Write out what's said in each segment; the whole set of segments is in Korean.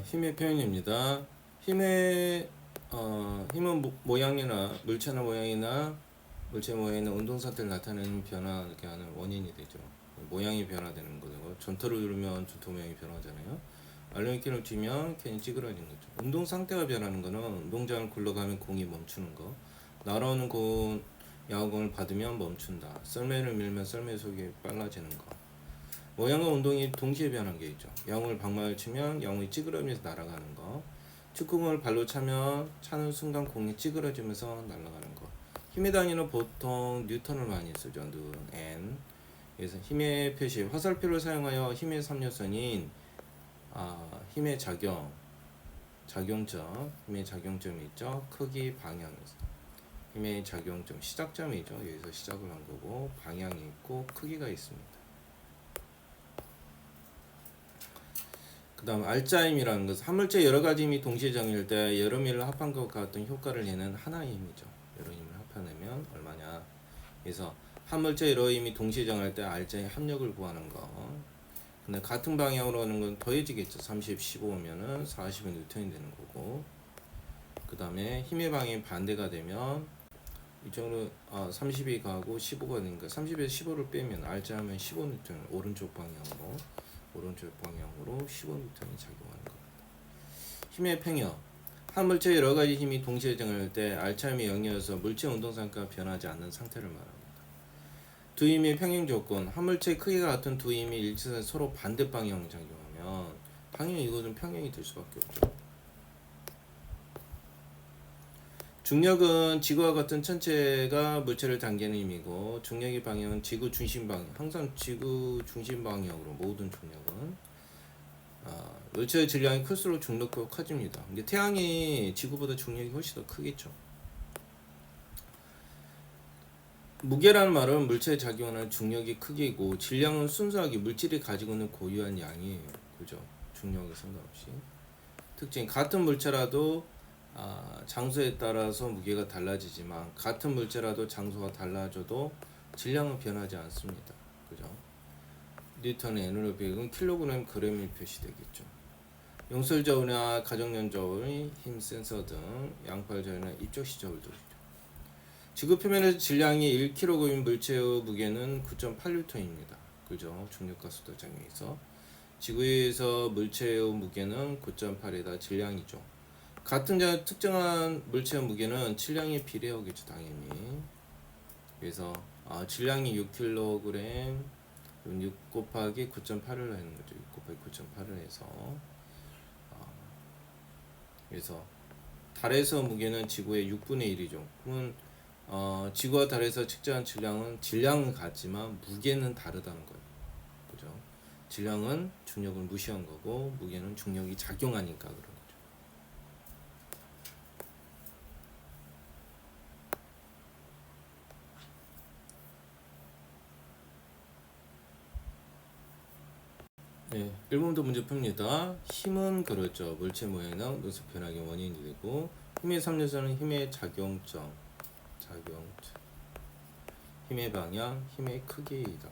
힘의 표현입니다. 힘은 모양이나 물체나 모양이나 물체 모양이나 운동 상태를 나타내는 변화게 하는 원인이 되죠. 모양이 변화되는 거고, 전투를 누르면 전투 모양이 변하잖아요. 알루미늄을 쥐면 캔이 찌그러지는 거죠. 운동 상태가 변하는 거는 운동장을 굴러가면 공이 멈추는 거, 날아오는 야구공을 받으면 멈춘다. 썰매를 밀면 썰매 속이 빨라지는 거. 모양과 운동이 동시에 변한 게 있죠. 야구를 방망이를 치면 야구이 찌그러지면서 날아가는 거. 축구공을 발로 차는 순간 공이 찌그러지면서 날아가는 거. 힘의 단위는 보통 뉴턴을 많이 쓰죠. N. 그래서 힘의 표시, 화살표를 사용하여 힘의 3요소인 힘의 작용점, 힘의 작용점이 있죠. 크기, 방향. 힘의 작용점, 시작점이죠. 여기서 시작을 한 거고, 방향이 있고, 크기가 있습니다. 그 다음 알짜힘이라는 것은 한 물체 여러 가지 힘이 동시에 정일 때 여러 힘을 합한 것과 같은 효과를 내는 하나의 힘이죠. 여러 힘을 합해내면 얼마냐. 그래서 한 물체 여러 힘이 동시에 정할 때 알짜의 합력을 구하는 거. 근데 같은 방향으로 하는 건 더해지겠죠. 30, 15면은 40은 뉴턴이 되는 거고. 그 다음에 힘의 방향이 반대가 되면 이쪽으로 30이 가고 15가 되니까 30에서 15를 빼면 알짜 하면 15뉴턴 오른쪽 방향으로 15뉴턴이 작용하는 겁니다. 힘의 평형. 한 물체의 여러 가지 힘이 동시에 정할 때 알차임이 0이어서 물체 운동 상태가 변하지 않는 상태를 말합니다. 두 힘의 평행 조건. 한 물체의 크기가 같은 두 힘이 일치해서 서로 반대 방향으로 작용하면 당연히 이것은 평행이 될 수밖에 없죠. 중력은 지구와 같은 천체가 물체를 당기는 힘이고, 중력의 방향은 지구 중심 방향, 항상 지구 중심 방향으로 모든 중력은 물체의 질량이 클수록 중력도 커집니다. 근데 태양이 지구보다 중력이 훨씬 더 크겠죠. 무게라는 말은 물체에 작용하는 중력의 크기이고, 질량은 순수하게 물질이 가지고 있는 고유한 양이에요. 그죠? 중력에 상관없이. 특징, 같은 물체라도 장소에 따라서 무게가 달라지지만 같은 물체라도 장소가 달라져도 질량은 변하지 않습니다. 그죠? 뉴턴의 N으로 비교는 킬로그램, 그램이 표시되겠죠. 용설저울이나 가정연저울, 힘 센서 등 양팔저울이나 입적시저울도 있죠. 지구 표면에서 질량이 1kg인 물체의 무게는 9.8N입니다. 그죠? 중력가속도 작용해서 지구에서 물체의 무게는 9.8이다 질량이죠. 같은 특정한 물체의 무게는 질량에 비례하겠죠, 당연히. 그래서 질량이 6kg, 6 곱하기 9.8을 하는 거죠. 6 곱하기 9.8을 해서 그래서 달에서 무게는 지구의 6분의 1이죠. 그러면 지구와 달에서 측정한 질량은 같지만 무게는 다르다는 거예요. 그죠? 질량은 중력을 무시한 거고 무게는 중력이 작용하니까 그런 거죠. 네, 1번부터 문제 풉니다. 힘은 그렇죠. 물체 모양이나 눈썹 변화의 원인이 되고, 힘의 3요소는 힘의 작용점, 힘의 방향, 힘의 크기이다.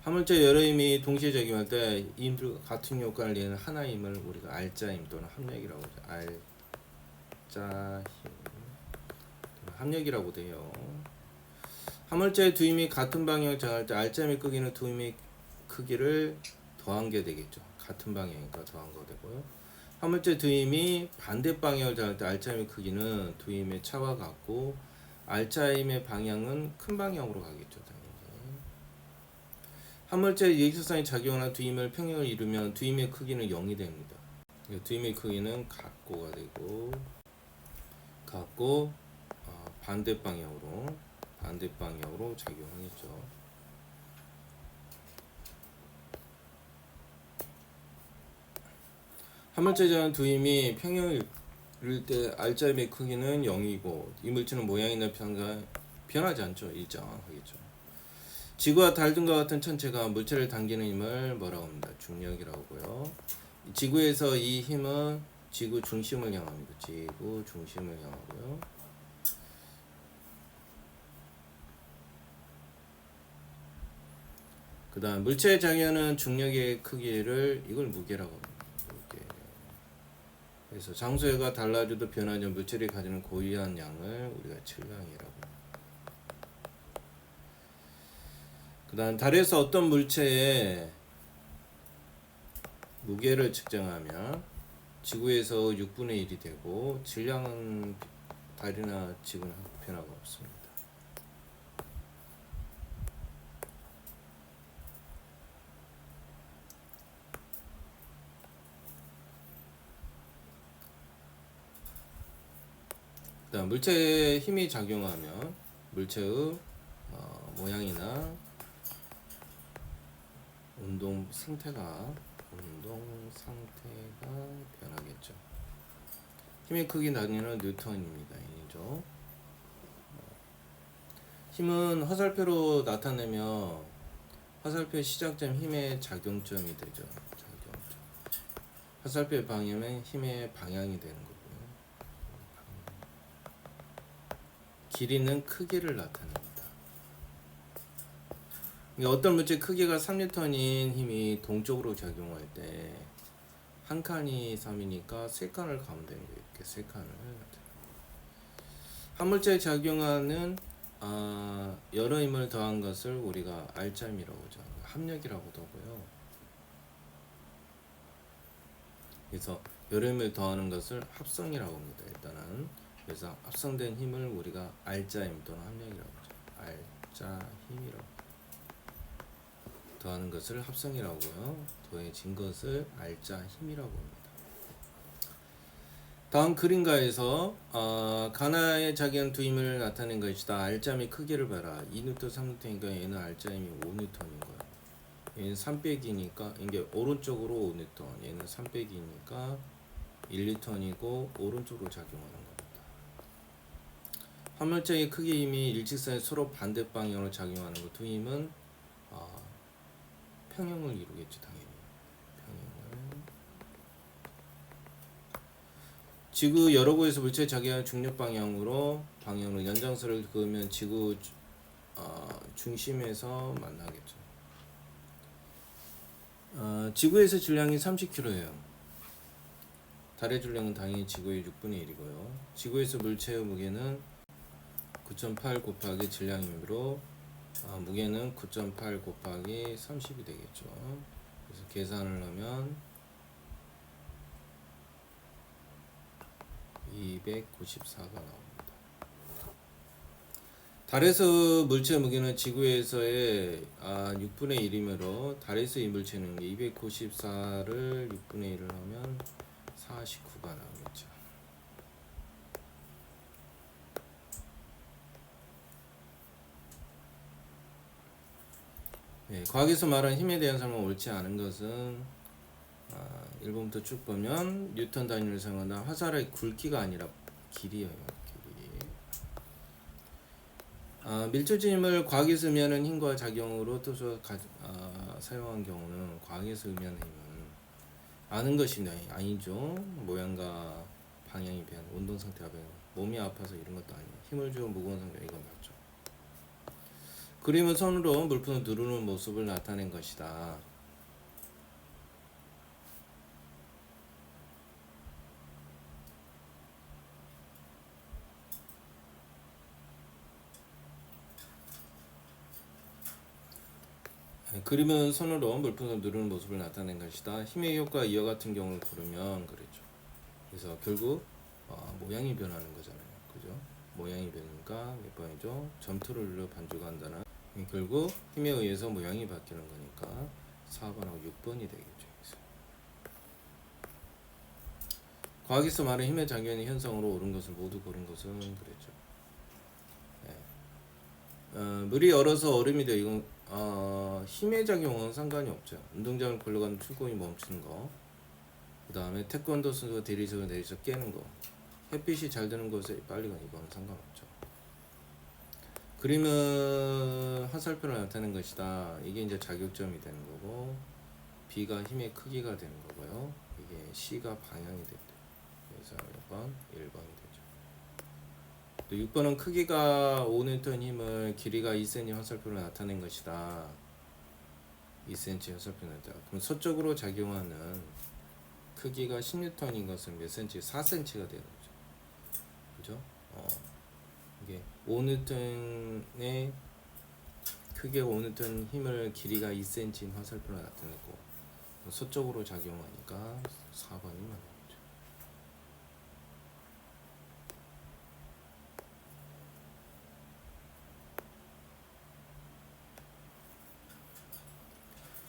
한 물체 여러 힘이 동시에 작용할 때 힘들 같은 효과를 내는 하나의 힘을 우리가 알짜힘 또는 합력이라고 하죠. 알짜힘, 합력이라고 돼요. 한 물체의 두 힘이 같은 방향을 정할 때 알짜힘의 크기는 두 힘의 크기를 더한 게 되겠죠. 같은 방향이니까 더한 거 되고요. 한 물체 두 힘이 반대 방향을 정할 때 알짜힘의 크기는 두 힘의 차와 같고, 알짜힘의 방향은 큰 방향으로 가겠죠. 당연히. 한 물체의 일직선이 작용하는 두 힘을 평행을 이루면 두 힘의 크기는 0이 됩니다. 두 힘의 크기는 같고가 되고, 반대 방향으로 작용하겠죠. 한 물체전 두 힘이 평형을 이룰 때 알짜힘의 크기는 0이고 이 물체는 모양이나 변하지 않죠. 일정하겠죠. 지구와 달 등과 같은 천체가 물체를 당기는 힘을 뭐라고 합니다. 중력이라고 하고요. 지구에서 이 힘은 지구 중심을 향합니다. 지구 중심을 향하고요. 그 다음 물체에 작용하는 중력의 크기를 이걸 무게라고 합니다. 그래서 장소가 달라져도 변하지 않는 물질이 가지는 고유한 양을 우리가 질량이라고. 그 다음 달에서 어떤 물체의 무게를 측정하면 지구에서 6분의 1이 되고 질량은 달이나 지구는 변화가 없습니다. 그 다음 물체에 힘이 작용하면 물체의 모양이나 운동 상태가 변하겠죠. 힘의 크기 단위는 뉴턴입니다. 이죠. 힘은 화살표로 나타내며 화살표의 시작점 힘의 작용점이 되죠. 작용점. 화살표의 방향은 힘의 방향이 되는 거고요. 길이는 크기를 나타냅니다. 어떤 물질 크기가 3N인 힘이 동쪽으로 작용할 때 한 칸이 3이니까 세 칸을 가면 되는 거예요. 이렇게 세 칸을. 한 물체에 작용하는 여러 힘을 더한 것을 우리가 알짬이라고 하죠. 합력이라고도 하고요. 그래서 여러 힘을 더하는 것을 합성이라고 합니다. 일단은 그래서 합성된 힘을 우리가 알짜힘 또는 합력이라고 하죠. 알짜힘이라고. 더하는 것을 합성이라고요. 더해진 것을 알짜힘이라고 합니다. 다음 그림가에서 가나에 작용한 두 힘을 나타낸 것이다. 알짜힘의 크기를 봐라. 2N, 3N이니까 얘는 알짜힘이 5N인 거야. 얘는 3빼기니까 이게 오른쪽으로 5N, 얘는 3빼기니까 1N이고 오른쪽으로 작용하는 겁니다. 한 물체의 크기 힘이 일직선에 서로 반대 방향으로 작용하는 것 두 힘은 평형을 이루겠죠. 당연히 평형을. 지구 여러 곳에서 물체에 작용하는 중력 방향으로 연장선을 그으면 지구 중심에서 만나겠죠. 지구에서 질량이 30kg예요. 달의 질량은 당연히 지구의 6분의 1이고요. 지구에서 물체의 무게는 9.8 곱하기 질량이므로 무게는 9.8 곱하기 30이 되겠죠. 그래서 계산을 하면 294가 나옵니다. 달에서 물체의 무게는 지구에서의 6분의 1이므로 달에서 이 물체는 294를 6분의 1을 하면 49가 나오겠죠. 네, 과학에서 말한 힘에 대한 설명은 옳지 않은 것은 1번부터 쭉 보면 뉴턴 단위를 사용한다. 화살의 굵기가 아니라 길이예요. 길이. 밀조진 힘을 과학에서 의미하는 힘과 작용으로 뜻으로 사용한 경우는 과학에서 의미하는 힘은 아는 것이 아니죠. 모양과 방향이 변, 운동 상태가 변, 몸이 아파서 이런 것도 아니에요. 힘을 주고 무거운 상태 이건 맞죠. 그림은 손으로 물품을 누르는 모습을 나타낸 것이다. 그림은 손으로 물품을 누르는 모습을 나타낸 것이다. 힘의 효과 이와 같은 경우를 고르면 그랬죠. 그래서 결국 모양이 변하는 거잖아요. 그죠? 모양이 변하니까 몇 번이죠? 점토를 눌러 반주가 한다는 결국 힘에 의해서 모양이 바뀌는 거니까 4번하고 6번이 되겠죠. 과학에서 말하는 힘의 작용이 현상으로 옳은 것을 모두 고른 것은 그랬죠. 네. 물이 얼어서 얼음이 되어 이건 힘의 작용은 상관이 없죠. 운동장을 걸러가는 출공이 멈추는 거, 그 다음에 태권도 선수가 대리석을 내리서 깨는 거, 햇빛이 잘 드는 곳에 빨리 가는 이건 상관없죠. 그림은 화살표로 나타낸 것이다. 이게 이제 자격점이 되는 거고, B가 힘의 크기가 되는 거고요. 이게 C가 방향이 된다. 그래서 1번이 되죠. 또 6번은 크기가 5N 힘을 길이가 2cm 화살표로 나타낸 것이다. 2cm 화살표 나타낸다. 그럼 서쪽으로 작용하는 크기가 10N인 것은 몇 cm? 4cm가 되는 거죠. 그죠? 이게 5N의 크기가 5N, 힘을 길이가 2cm인 화살표를 나타냈고 서쪽으로 작용하니까 4번이 맞는 거죠.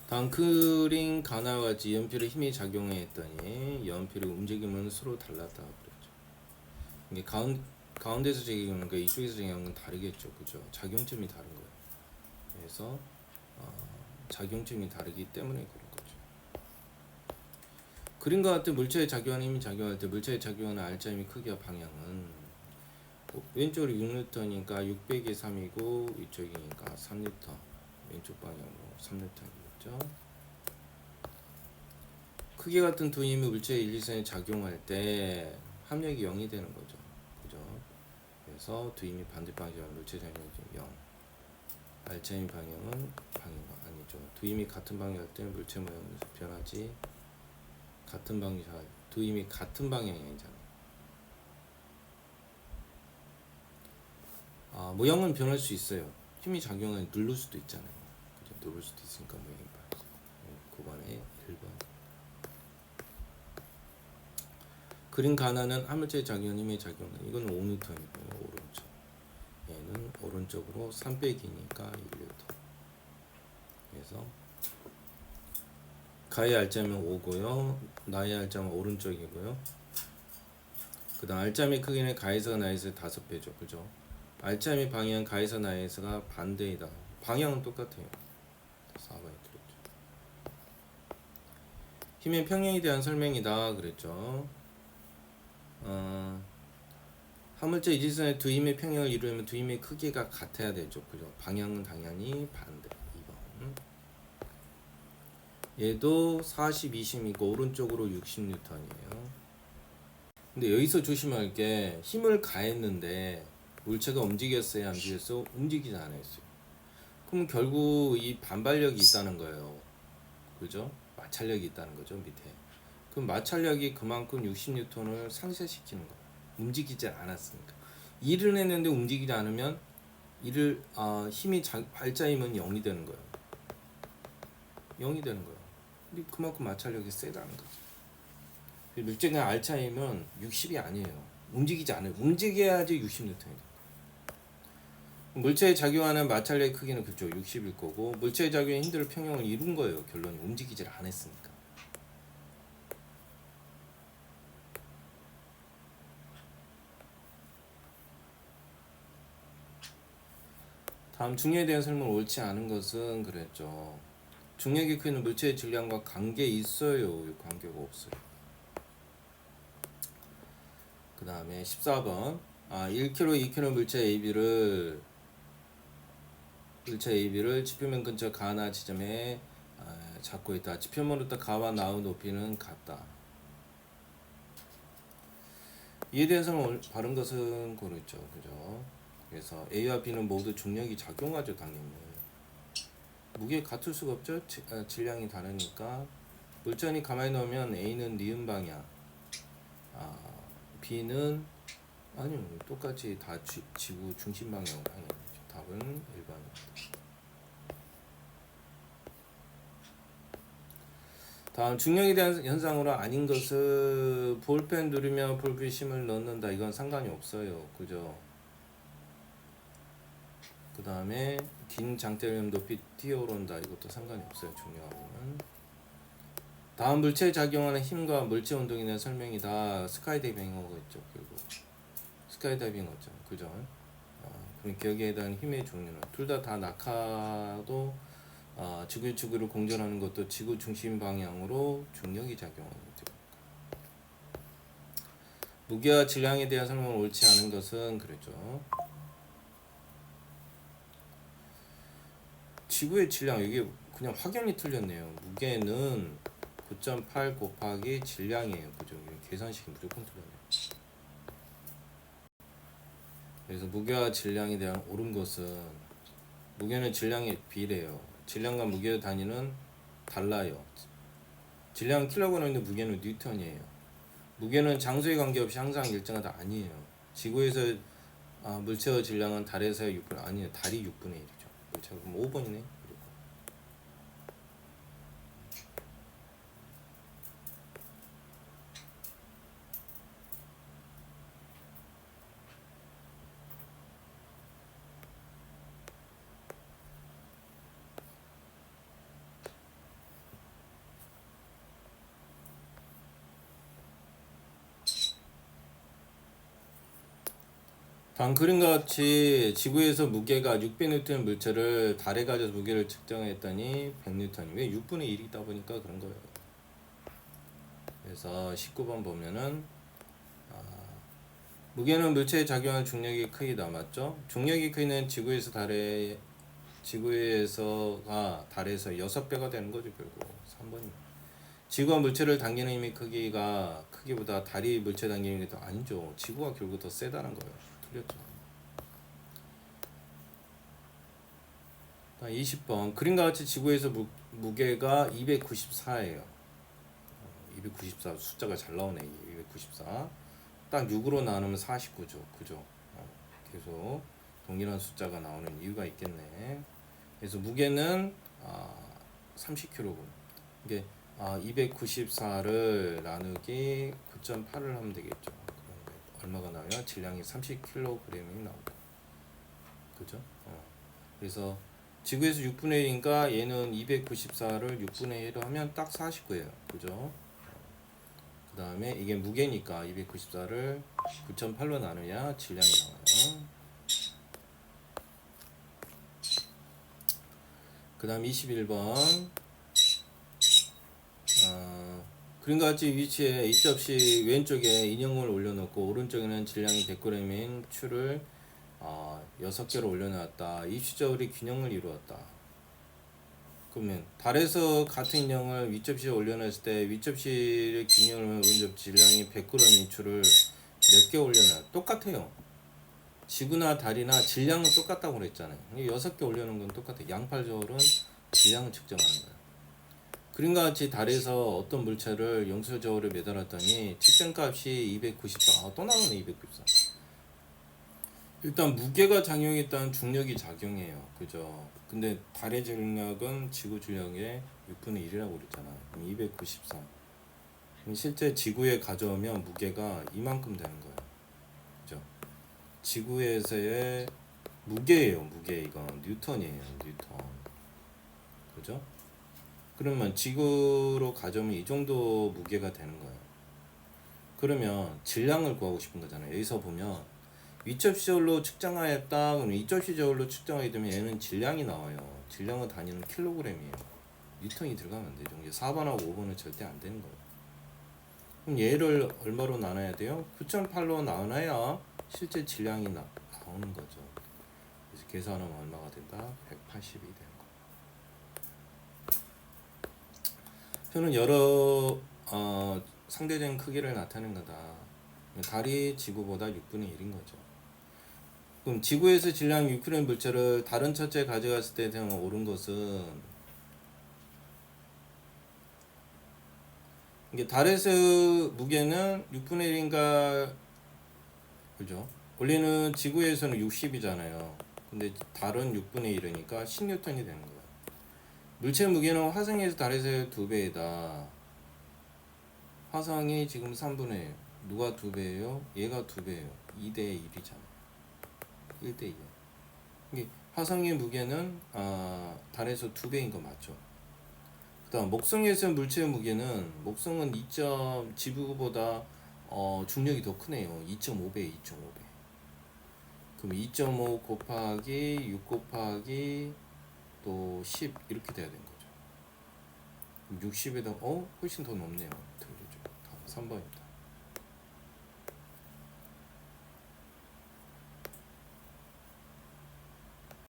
다음 그림 가나와 같이 연필에 힘이 작용했더니 연필의 움직임은 서로 달랐다 그랬죠. 이게 가운데서 작용하는 이쪽에서 작용하는 건 다르겠죠, 그죠? 작용점이 다른 거예요. 그래서 작용점이 다르기 때문에 그런 거죠. 그림과 같은 물체에 작용하는 힘이 작용할 때 물체에 작용하는 알짜임의 크기와 방향은 왼쪽으로 6N이니까 600이 3이고 이쪽이니까 3N. 왼쪽 방향으로 3N이겠죠. 크기 같은 두 힘이 물체의 일직선에 작용할 때 합력이 0이 되는 거죠. 그죠? 그래서 두 힘이 반대 방향으로 물체 작용이 0. 알짜임 방향은 아니죠. 두 힘이 같은 방향일 때 물체 모양은 변하지. 같은 방향, 두 힘이 같은 방향이 아니잖아요. 모양은 변할 수 있어요. 힘이 작용하면 누를 수도 있잖아요. 그죠? 누를 수도 있으니까 모양이 바뀌죠. 9번에 1번. 그림 가나는 화물체의 작용, 힘의 작용은 이건 5N이고요. 오른쪽. 얘는 오른쪽으로 300이니까 1N. 그래서 가의 알짜면 5고요. 나의 알짜면 오른쪽이고요. 그 다음 알짜의 크기는 가에서 나에서 5배죠. 그죠? 알짜의 방향 가에서 나에서가 반대이다. 방향은 똑같아요. 4번에 들었죠. 힘의 평형에 대한 설명이다 그랬죠. 화물체 이질선의 두 힘의 평형을 이루려면 두 힘의 크기가 같아야 되죠. 그죠? 방향은 당연히 반대. 2번. 얘도 40, 20이고 오른쪽으로 60N이에요. 근데 여기서 조심할 게 힘을 가했는데 물체가 움직였어요, 안 움직였어? 움직이지 않았어요. 그럼 결국 이 반발력이 있다는 거예요. 그죠? 마찰력이 있다는 거죠, 밑에. 그럼 마찰력이 그만큼 60N을 상쇄시키는 거예요. 움직이지 않았으니까. 일을 했는데 움직이지 않으면 힘이 발자임은 0이 되는 거예요. 0이 되는 거예요. 근데 그만큼 마찰력이 세다는 거죠. 물체가 알차이면 60이 아니에요. 움직이지 않아요. 움직여야지 60N이에요. 물체에 작용하는 마찰력의 크기는 그죠, 60일 거고 물체에 작용하는 힘들을 평형을 이룬 거예요. 결론이 움직이질 않았으니까. 다음 중력에 대한 설명을 옳지 않은 것은 그랬죠. 중력의 크기는 물체의 질량과 관계 있어요, 관계가 없어요. 그 다음에 14번 1kg, 2kg 물체 AB를 지표면 근처 가나 지점에 잡고 있다. 지표면으로부터 가와 나의 높이는 같다. 이에 대해서는 바른 것은 고르죠. 그죠? 그래서 A와 B는 모두 중력이 작용하죠, 당연히. 무게 같을 수가 없죠. 질량이 다르니까. 물체니 가만히 놓으면 A는 니은 방향, B는 아니요, 똑같이 다 지구 중심 방향으로 방향이죠. 답은 1번입니다. 다음 중력에 대한 현상으로 아닌 것은 볼펜 누르면 볼펜 힘을 넣는다. 이건 상관이 없어요. 그죠? 그 다음에 긴 장대면 높이 뛰어오른다. 이것도 상관이 없어요. 중력하고는. 다음 물체에 작용하는 힘과 물체 운동에 대한 설명이다. 스카이다이빙어겠죠. 결국 스카이다이빙어죠. 그죠? 그럼 기억에 대한 힘의 종류는 둘 다 낙하도 지구를 공전하는 것도 지구 중심 방향으로 중력이 작용하게 됩니다. 무게와 질량에 대한 설명을 옳지 않은 것은 그랬죠. 지구의 질량, 이게 그냥 확연히 틀렸네요. 무게는 9.8 곱하기 질량이에요. 그죠? 계산식이 무조건 틀렸네요. 그래서 무게와 질량에 대한 옳은 것은 무게는 질량의 비례예요. 질량과 무게의 단위는 달라요. 질량은 킬로그램인데 무게는 뉴턴이에요. 무게는 장소에 관계없이 항상 일정하다 아니에요. 지구에서 물체의 질량은 달에서의 6분 아니에요. 달이 6분의 1이죠. 물체가 그럼 5번이네. 다음 그림과 같이 지구에서 무게가 600N의 물체를 달에 가져서 무게를 측정했더니 100N. 왜 6분의 1이다 보니까 그런 거예요. 그래서 19번 보면은 무게는 물체에 작용한 중력의 크기다. 맞죠? 중력의 크기는 지구에서가 달에서 6배가 되는 거죠. 결국 3번입니다. 지구가 물체를 당기는 힘의 크기보다 달이 물체 당기는 게 더 아니죠. 지구가 결국 더 세다는 거예요. 틀렸죠. 20번 그림과 같이 지구에서 무게가 294예요. 294 숫자가 잘 나오네. 294 딱 6으로 나누면 49죠. 그죠? 계속 동일한 숫자가 나오는 이유가 있겠네. 그래서 무게는 30kg. 이게 294를 나누기 9.8을 하면 되겠죠. 얼마가 나와요? 질량이 30kg이 나오고. 그죠? 그래서 지구에서 6분의 1이니까 얘는 294를 6분의 1로 하면 딱 49예요. 그죠? 그 다음에 이게 무게니까 294를 9.8로 나누야 질량이 나와요. 그 다음 21번 그림과 같이 위치에 입접시 왼쪽에 인형을 올려놓고 오른쪽에는 질량이 100g인 추를 6개로 올려놨다. 입시적으로 균형을 이루었다. 그러면 달에서 같은 인형을 윗접시에 올려놨을 때 윗접시의 균형을 오른쪽 질량이 100g인 추를 몇 개 올려놔? 똑같아요. 지구나 달이나 질량은 똑같다고 그랬잖아요. 6개 올려놓은 건 똑같아요. 양팔절은 질량을 측정하는 거예요. 그림과 같이 달에서 어떤 물체를 영수저울에 매달았더니 측정값이 294. 또 나오네 294. 일단 무게가 작용했다는 중력이 작용해요. 그죠? 근데 달의 질량은 지구 질량의 6분의 1이라고 그랬잖아. 그럼 294. 그럼 실제 지구에 가져오면 무게가 이만큼 되는 거예요. 그죠? 지구에서의 무게예요. 무게 이건 뉴턴이에요. 뉴턴. 그죠? 그러면 지구로 가져오면 이 정도 무게가 되는 거예요. 그러면 질량을 구하고 싶은 거잖아요. 여기서 보면 윗접시 저울로 측정하였다. 그럼 윗접시 저울로 측정하게 되면 얘는 질량이 나와요. 질량은 단위는 킬로그램이에요. 뉴턴이 들어가면 안 되죠. 이제 4번하고 5번은 절대 안 되는 거예요. 그럼 얘를 얼마로 나눠야 돼요? 9.8로 나눠야 실제 질량이 나오는 거죠. 그래서 계산하면 얼마가 된다? 180이 되는 거예요. 표는 여러 상대적인 크기를 나타낸 거다. 달이 지구보다 6분의 1인 거죠. 그럼 지구에서 질량 6kg 물체를 다른 첫째 가져갔을 때 대응 옳은 것은 이게 달에서 무게는 6분의 1인가 그죠? 원래는 지구에서는 60이잖아요. 근데 달은 6분의 1이니까 10N이 되는 거예요. 물체 무게는 화성에서 달에서의 2배이다. 화성이 지금 3분의 1. 누가 2배예요? 얘가 2배예요. 2대 1이잖아요. 1대 2. 이게 화성의 무게는 달에서 2배인 거 맞죠? 그 다음 목성에서 물체의 무게는 목성은 지구보다 중력이 더 크네요. 2.5배, 2.5배. 그럼 2.5 곱하기 6 곱하기 또 10 이렇게 돼야 되는 거죠. 60에다 훨씬 더 높네요. 틀리죠. 3번입니다.